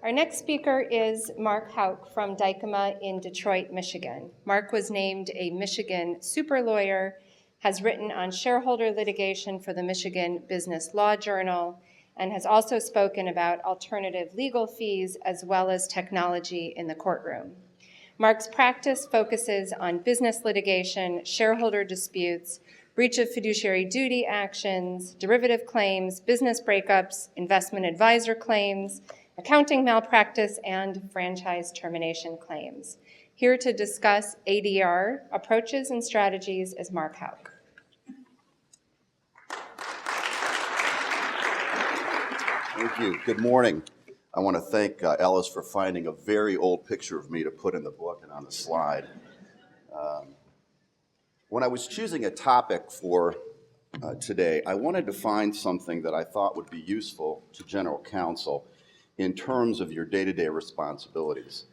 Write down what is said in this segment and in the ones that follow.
Our next speaker is Mark Hauck from Dykema in Detroit, Michigan. Mark was named a Michigan super lawyer, has written on shareholder litigation for the Michigan Business Law Journal, and has also spoken about alternative legal fees as well as technology in the courtroom. Mark's practice focuses on business litigation, shareholder disputes, breach of fiduciary duty actions, derivative claims, business breakups, investment advisor claims, accounting malpractice, and franchise termination claims. Here to discuss ADR approaches and strategies is Mark Hauck. Thank you. Good morning. I want to thank Ellis for finding a very old picture of me to put in the book and on the slide. When I was choosing a topic for today, I wanted to find something that I thought would be useful to general counsel in terms of your day-to-day responsibilities.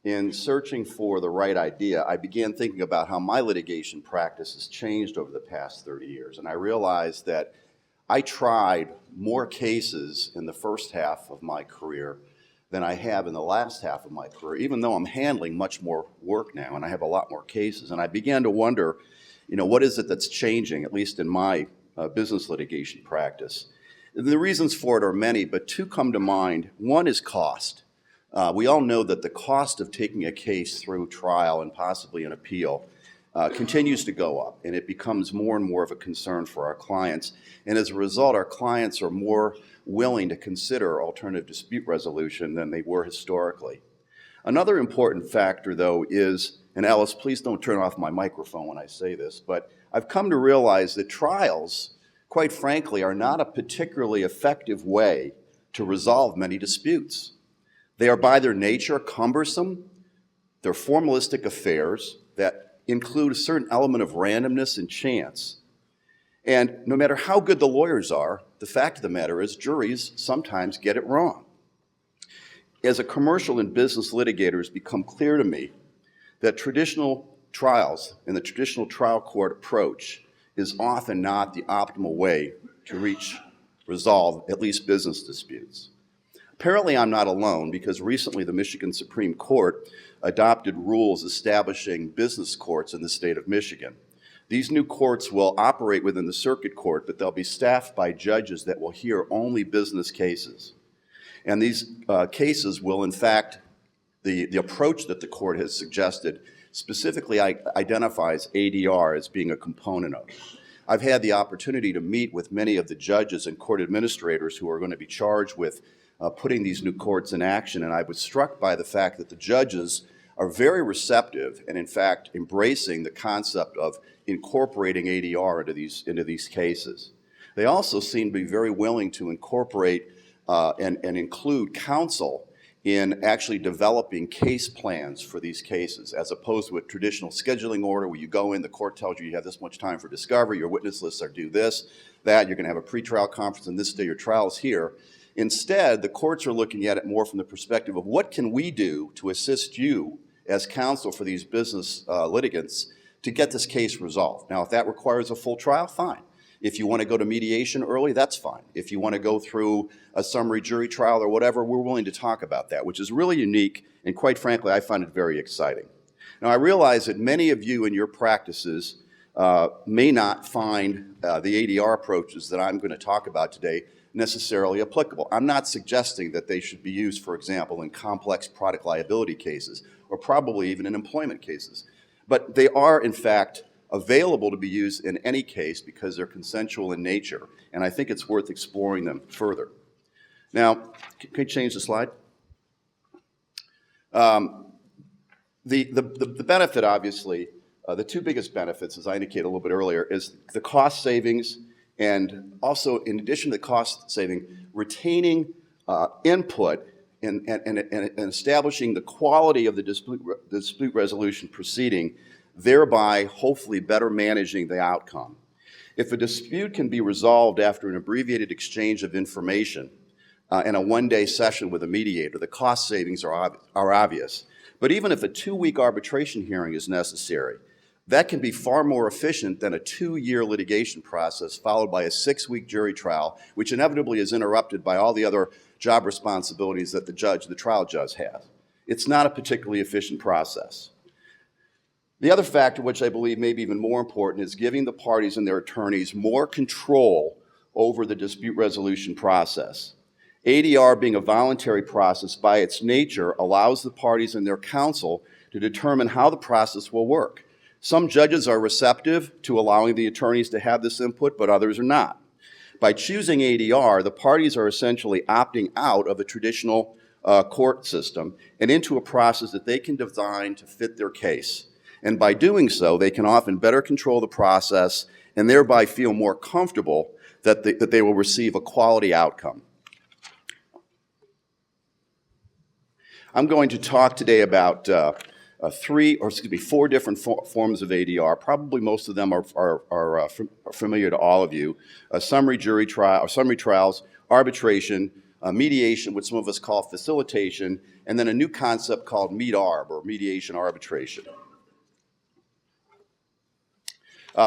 In searching for the right idea, I began thinking about how my litigation practice has changed over the past 30 years, and I realized that I tried more cases in the first half of my career than I have in the last half of my career, even though I'm handling much more work now and I have a lot more cases. And I began to wonder, what is it that's changing, at least in my business litigation practice? The reasons for it are many, but two come to mind. One is cost. We all know that the cost of taking a case through trial and possibly an appeal continues to go up, and it becomes more and more of a concern for our clients. And as a result, our clients are more willing to consider alternative dispute resolution than they were historically. Another important factor, though, is, and Alice, please don't turn off my microphone when I say this, but I've come to realize that trials, quite frankly, are not a particularly effective way to resolve many disputes. They are by their nature cumbersome. They're formalistic affairs that include a certain element of randomness and chance. And no matter how good the lawyers are, the fact of the matter is juries sometimes get it wrong. As a commercial and business litigator, it's become clear to me that traditional trials and the traditional trial court approach is often not the optimal way to resolve at least business disputes. Apparently, I'm not alone, because recently the Michigan Supreme Court adopted rules establishing business courts in the state of Michigan. These new courts will operate within the circuit court, but they'll be staffed by judges that will hear only business cases. And these cases will, in fact, the approach that the court has suggested specifically identifies ADR as being a component of it. I've had the opportunity to meet with many of the judges and court administrators who are going to be charged with putting these new courts in action, and I was struck by the fact that the judges are very receptive and, in fact, embracing the concept of incorporating ADR into these cases. They also seem to be very willing to incorporate and include counsel in actually developing case plans for these cases, as opposed to a traditional scheduling order where you go in, the court tells you you have this much time for discovery, your witness lists are due this, that, you're going to have a pretrial conference, and this day your trial is here. Instead, the courts are looking at it more from the perspective of what can we do to assist you as counsel for these business litigants to get this case resolved. Now, if that requires a full trial, fine. If you want to go to mediation early, that's fine. If you want to go through a summary jury trial or whatever, we're willing to talk about that, which is really unique, and quite frankly, I find it very exciting. Now, I realize that many of you in your practices may not find the ADR approaches that I'm going to talk about today necessarily applicable. I'm not suggesting that they should be used, for example, in complex product liability cases, or probably even in employment cases. But they are, in fact, available to be used in any case because they're consensual in nature, and I think it's worth exploring them further. Now, can you change the slide? The benefit, obviously, the two biggest benefits, as I indicated a little bit earlier, is the cost savings, and also, in addition to the cost saving, retaining input and establishing the quality of the dispute resolution proceeding, thereby hopefully better managing the outcome. If a dispute can be resolved after an abbreviated exchange of information in a one-day session with a mediator, the cost savings are obvious. But even if a 2-week arbitration hearing is necessary, that can be far more efficient than a 2-year litigation process followed by a 6-week jury trial, which inevitably is interrupted by all the other job responsibilities that the trial judge has. It's not a particularly efficient process. The other factor, which I believe may be even more important, is giving the parties and their attorneys more control over the dispute resolution process. ADR, being a voluntary process by its nature, allows the parties and their counsel to determine how the process will work. Some judges are receptive to allowing the attorneys to have this input, but others are not. By choosing ADR, the parties are essentially opting out of the traditional court system and into a process that they can design to fit their case. And by doing so, they can often better control the process and thereby feel more comfortable that they will receive a quality outcome. I'm going to talk today about four different forms of ADR. Probably most of them are familiar to all of you. Summary trials, arbitration, mediation, which some of us call facilitation, and then a new concept called MED-ARB, or mediation arbitration.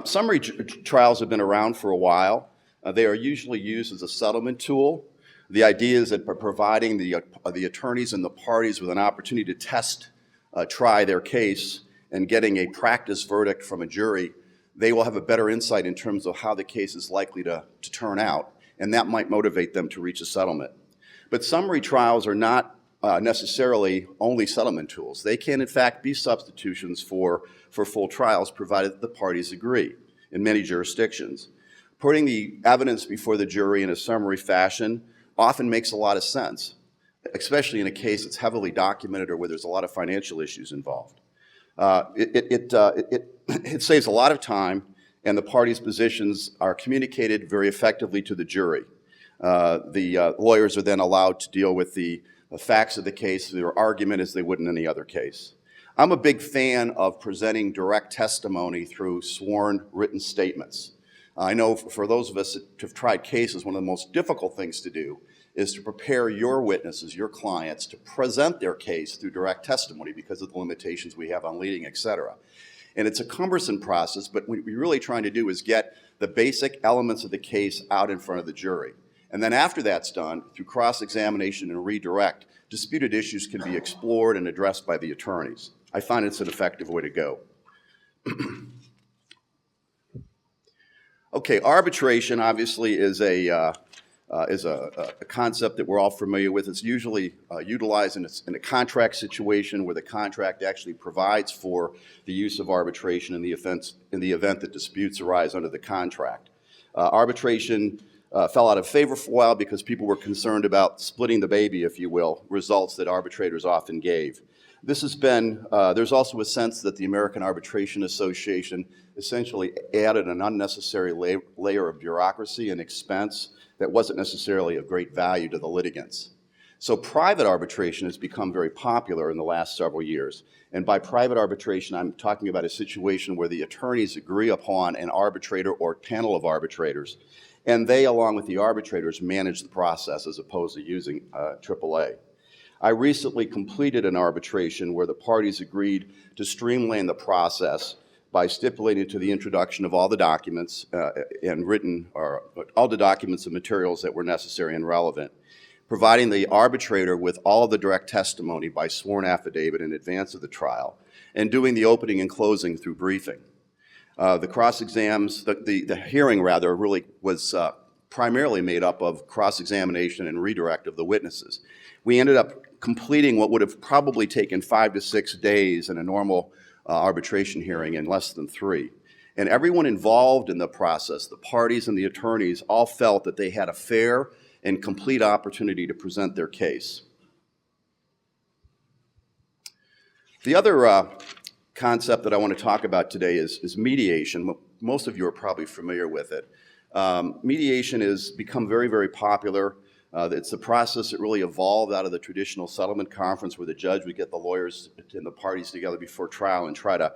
Summary trials have been around for a while. They are usually used as a settlement tool. The idea is that by providing the attorneys and the parties with an opportunity to try their case and getting a practice verdict from a jury, they will have a better insight in terms of how the case is likely to turn out, and that might motivate them to reach a settlement. But summary trials are not necessarily only settlement tools. They can, in fact, be substitutions for full trials, provided that the parties agree in many jurisdictions. Putting the evidence before the jury in a summary fashion often makes a lot of sense, especially in a case that's heavily documented or where there's a lot of financial issues involved. It saves a lot of time, and the parties' positions are communicated very effectively to the jury. The lawyers are then allowed to deal with the facts of the case, their argument, as they would in any other case. I'm a big fan of presenting direct testimony through sworn written statements. I know for those of us that have tried cases, one of the most difficult things to do is to prepare your witnesses, your clients, to present their case through direct testimony because of the limitations we have on leading, et cetera. And it's a cumbersome process, but what we're really trying to do is get the basic elements of the case out in front of the jury. And then after that's done, through cross-examination and redirect, disputed issues can be explored and addressed by the attorneys. I find it's an effective way to go. Okay, arbitration obviously is a concept that we're all familiar with. It's usually utilized in a contract situation where the contract actually provides for the use of arbitration in the event that disputes arise under the contract. Arbitration fell out of favor for a while because people were concerned about splitting the baby, if you will, results that arbitrators often gave. This has been, there's also a sense that the American Arbitration Association essentially added an unnecessary layer of bureaucracy and expense that wasn't necessarily of great value to the litigants. So private arbitration has become very popular in the last several years. And by private arbitration, I'm talking about a situation where the attorneys agree upon an arbitrator or panel of arbitrators, and they, along with the arbitrators, manage the process as opposed to using AAA. I recently completed an arbitration where the parties agreed to streamline the process by stipulating to the introduction of all the documents and all the documents and materials that were necessary and relevant, providing the arbitrator with all of the direct testimony by sworn affidavit in advance of the trial, and doing the opening and closing through briefing. The cross-exams, the hearing rather, really was primarily made up of cross-examination and redirect of the witnesses. We ended up completing what would have probably taken 5 to 6 days in a normal arbitration hearing in less than 3. And everyone involved in the process, the parties and the attorneys, all felt that they had a fair and complete opportunity to present their case. The other concept that I want to talk about today is mediation. Most of you are probably familiar with it. Mediation has become very, very popular. It's a process that really evolved out of the traditional settlement conference where the judge would get the lawyers and the parties together before trial and try to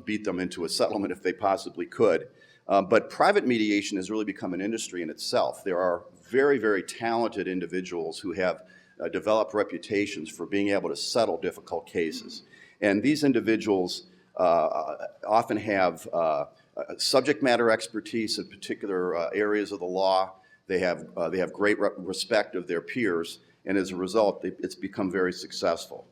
beat them into a settlement if they possibly could. But private mediation has really become an industry in itself. There are very, very talented individuals who have developed reputations for being able to settle difficult cases. And these individuals often have subject matter expertise in particular areas of the law. They have great respect of their peers, and as a result, it's become very successful.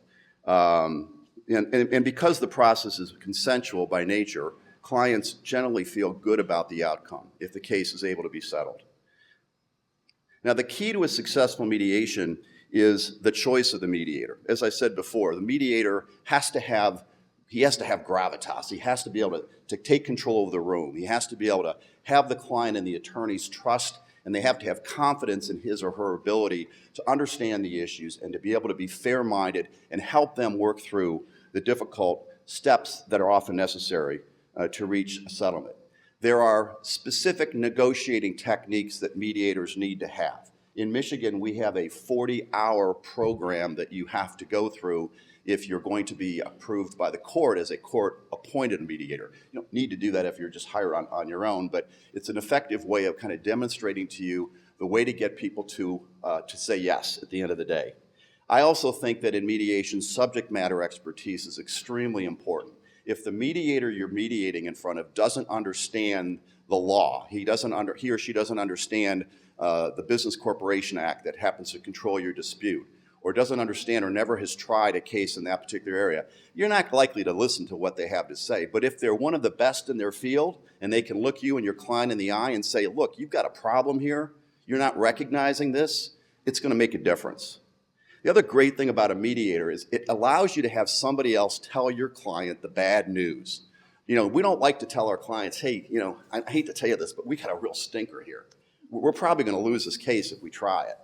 And because the process is consensual by nature, clients generally feel good about the outcome if the case is able to be settled. Now, the key to a successful mediation is the choice of the mediator. As I said before, the mediator has to have gravitas. He has to be able to take control of the room. He has to be able to have the client and the attorney's trust, and they have to have confidence in his or her ability to understand the issues and to be able to be fair-minded and help them work through the difficult steps that are often necessary to reach a settlement. There are specific negotiating techniques that mediators need to have. In Michigan, we have a 40-hour program that you have to go through if you're going to be approved by the court as a court-appointed mediator. You don't need to do that if you're just hired on your own, but it's an effective way of kind of demonstrating to you the way to get people to say yes at the end of the day. I also think that in mediation, subject matter expertise is extremely important. If the mediator you're mediating in front of doesn't understand the law, he or she doesn't understand the Business Corporation Act that happens to control your dispute, or doesn't understand or never has tried a case in that particular area, you're not likely to listen to what they have to say. But if they're one of the best in their field and they can look you and your client in the eye and say, look, you've got a problem here, you're not recognizing this, it's going to make a difference. The other great thing about a mediator is it allows you to have somebody else tell your client the bad news. We don't like to tell our clients, hey, I hate to tell you this, but we got a real stinker here. We're probably going to lose this case if we try it.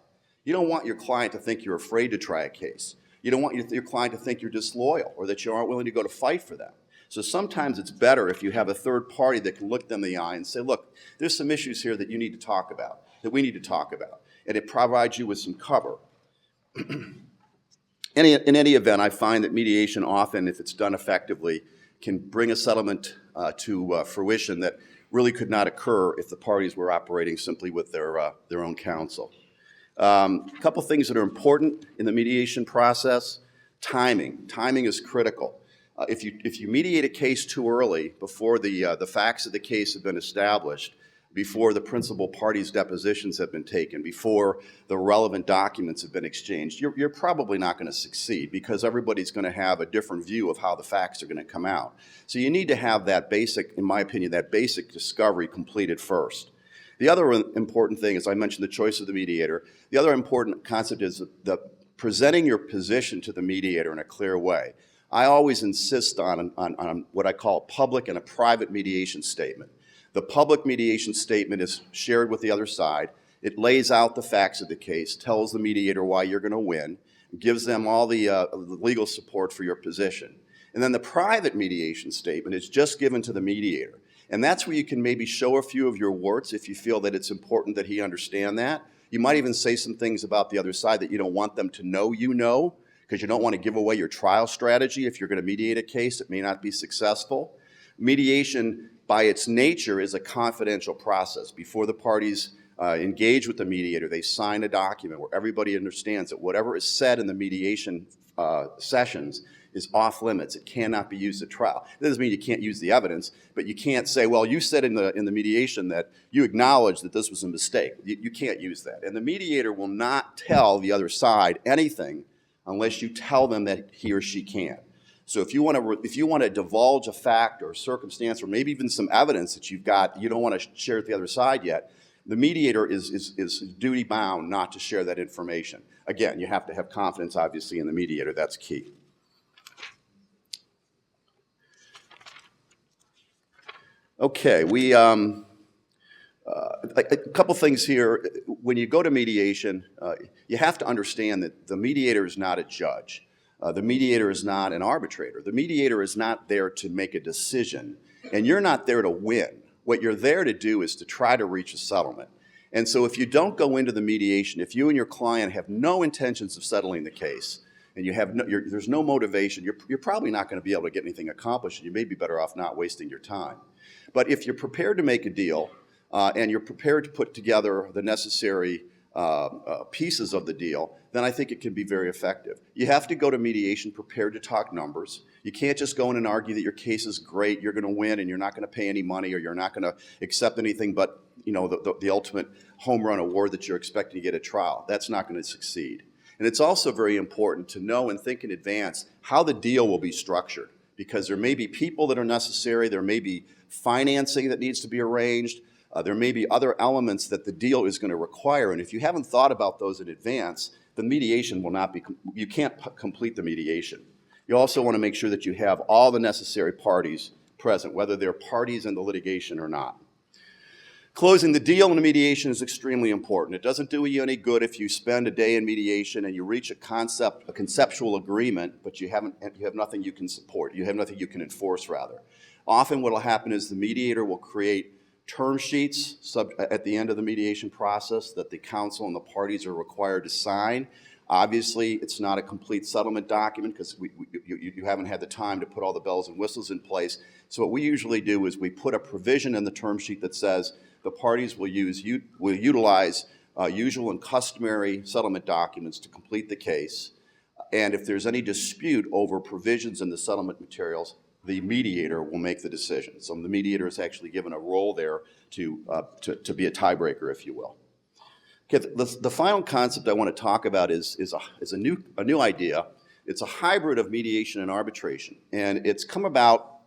You don't want your client to think you're afraid to try a case. You don't want your client to think you're disloyal or that you aren't willing to go to fight for them. So sometimes it's better if you have a third party that can look them in the eye and say, look, there's some issues here that you need to talk about, that we need to talk about. And it provides you with some cover. In any event, I find that mediation often, if it's done effectively, can bring a settlement to fruition that really could not occur if the parties were operating simply with their own counsel. A couple things that are important in the mediation process. Timing. Timing is critical. If you mediate a case too early, before the facts of the case have been established, before the principal parties' depositions have been taken, before the relevant documents have been exchanged, you're probably not going to succeed because everybody's going to have a different view of how the facts are going to come out. So you need to have that basic, in my opinion, that basic discovery completed first. The other important thing, as I mentioned, the choice of the mediator. The other important concept is the presenting your position to the mediator in a clear way. I always insist on what I call a public and a private mediation statement. The public mediation statement is shared with the other side. It lays out the facts of the case, tells the mediator why you're going to win, gives them all the legal support for your position. And then the private mediation statement is just given to the mediator. And that's where you can maybe show a few of your warts if you feel that it's important that he understand that. You might even say some things about the other side that you don't want them to know because you don't want to give away your trial strategy if you're going to mediate a case that may not be successful. Mediation, by its nature, is a confidential process. Before the parties engage with the mediator, they sign a document where everybody understands that whatever is said in the mediation sessions is off limits. It cannot be used at trial. That doesn't mean you can't use the evidence, but you can't say, well, you said in the mediation that you acknowledged that this was a mistake. You can't use that. And the mediator will not tell the other side anything unless you tell them that he or she can. So if you want to divulge a fact or a circumstance or maybe even some evidence that you've got you don't want to share with the other side yet, the mediator is duty bound not to share that information. Again, you have to have confidence, obviously, in the mediator. That's key. Okay, a couple things here. When you go to mediation, you have to understand that the mediator is not a judge. The mediator is not an arbitrator. The mediator is not there to make a decision, and you're not there to win. What you're there to do is to try to reach a settlement. And so if you don't go into the mediation, if you and your client have no intentions of settling the case, and there's no motivation, you're probably not going to be able to get anything accomplished, and you may be better off not wasting your time. But if you're prepared to make a deal, and you're prepared to put together the necessary pieces of the deal, then I think it can be very effective. You have to go to mediation prepared to talk numbers. You can't just go in and argue that your case is great, you're going to win, and you're not going to pay any money, or you're not going to accept anything but the ultimate home run award that you're expecting to get at trial. That's not going to succeed. And it's also very important to know and think in advance how the deal will be structured, because there may be people that are necessary, there may be financing that needs to be arranged, there may be other elements that the deal is going to require, and if you haven't thought about those in advance, the mediation will not be, you can't complete the mediation. You also want to make sure that you have all the necessary parties present, whether they're parties in the litigation or not. Closing the deal in a mediation is extremely important. It doesn't do you any good if you spend a day in mediation and you reach a conceptual agreement, but you have nothing you can support. You have nothing you can enforce, rather. Often what will happen is the mediator will create term sheets at the end of the mediation process that the counsel and the parties are required to sign. Obviously, it's not a complete settlement document because you haven't had the time to put all the bells and whistles in place. So what we usually do is we put a provision in the term sheet that says the parties will utilize usual and customary settlement documents to complete the case. And if there's any dispute over provisions in the settlement materials, the mediator will make the decision. So the mediator is actually given a role there to be a tiebreaker, if you will. Okay, the final concept I want to talk about is a new idea. It's a hybrid of mediation and arbitration, and it's come about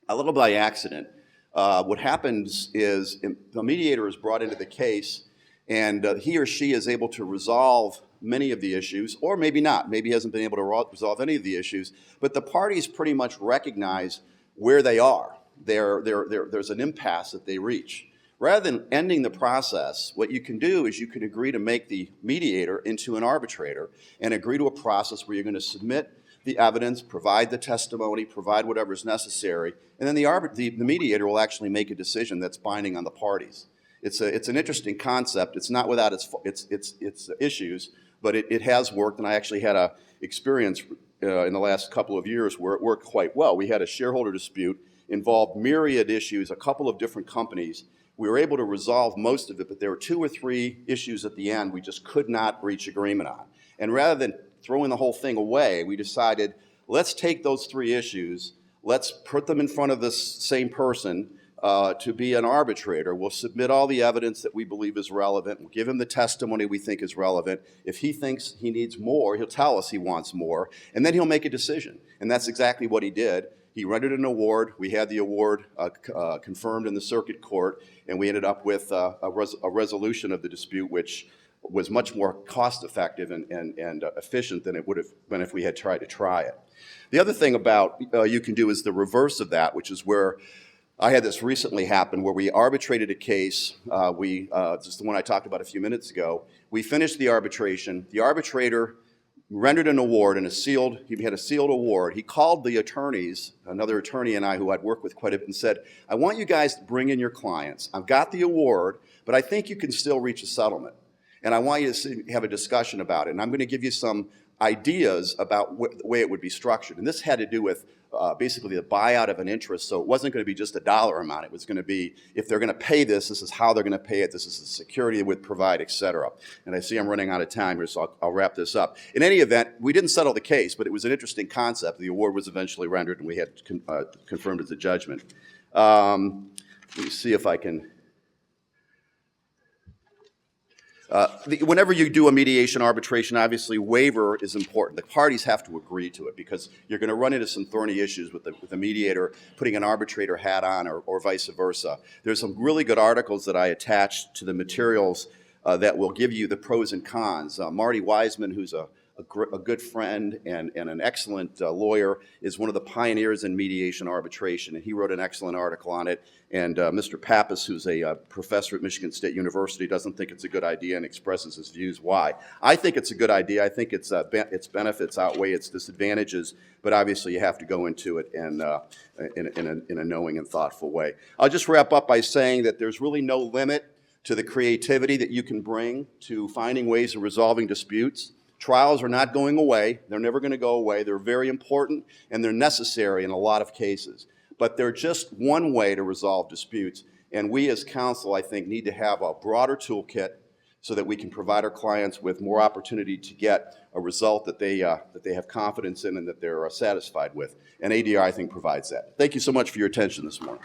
a little by accident. What happens is the mediator is brought into the case, and he or she is able to resolve many of the issues, or maybe not. Maybe he hasn't been able to resolve any of the issues, but the parties pretty much recognize where they are. There's an impasse that they reach. Rather than ending the process, what you can do is you can agree to make the mediator into an arbitrator and agree to a process where you're going to submit the evidence, provide the testimony, provide whatever is necessary, and then the mediator will actually make a decision that's binding on the parties. It's an interesting concept. It's not without its issues, but it has worked, and I actually had an experience in the last couple of years where it worked quite well. We had a shareholder dispute, involved myriad issues, a couple of different companies. We were able to resolve most of it, but there were 2 or 3 issues at the end we just could not reach agreement on. And rather than throwing the whole thing away, we decided, let's take those 3 issues, let's put them in front of this same person to be an arbitrator. We'll submit all the evidence that we believe is relevant. We'll give him the testimony we think is relevant. If he thinks he needs more, he'll tell us he wants more, and then he'll make a decision. And that's exactly what he did. He rendered an award. We had the award confirmed in the circuit court, and we ended up with a resolution of the dispute, which was much more cost-effective and efficient than it would have been if we had tried to try it. The other thing about you can do is the reverse of that, which is where I had this recently happen, where we arbitrated a case. This is the one I talked about a few minutes ago. We finished the arbitration. The arbitrator rendered an award, and he had a sealed award. He called the attorneys, another attorney and I who I'd worked with quite a bit, and said, I want you guys to bring in your clients. I've got the award, but I think you can still reach a settlement. And I want you to have a discussion about it. And I'm going to give you some ideas about the way it would be structured. And this had to do with basically the buyout of an interest. So it wasn't going to be just a dollar amount. It was going to be, if they're going to pay this is how they're going to pay it, this is the security it would provide, et cetera. And I see I'm running out of time here, so I'll wrap this up. In any event, we didn't settle the case, but it was an interesting concept. The award was eventually rendered, and we had confirmed as a judgment. Let me see if I can... whenever you do a mediation arbitration, obviously waiver is important. The parties have to agree to it because you're going to run into some thorny issues with the mediator putting an arbitrator hat on or vice versa. There's some really good articles that I attached to the materials that will give you the pros and cons. Marty Wiseman, who's a good friend and an excellent lawyer, is one of the pioneers in mediation arbitration, and he wrote an excellent article on it. And Mr. Pappas, who's a professor at Michigan State University, doesn't think it's a good idea and expresses his views why. I think it's a good idea. I think its benefits outweigh its disadvantages, but obviously you have to go into it in a knowing and thoughtful way. I'll just wrap up by saying that there's really no limit to the creativity that you can bring to finding ways of resolving disputes. Trials are not going away. They're never going to go away. They're very important, and they're necessary in a lot of cases. But they're just one way to resolve disputes, and we as counsel, I think, need to have a broader toolkit so that we can provide our clients with more opportunity to get a result that they have confidence in and that they're satisfied with. And ADR, I think, provides that. Thank you so much for your attention this morning.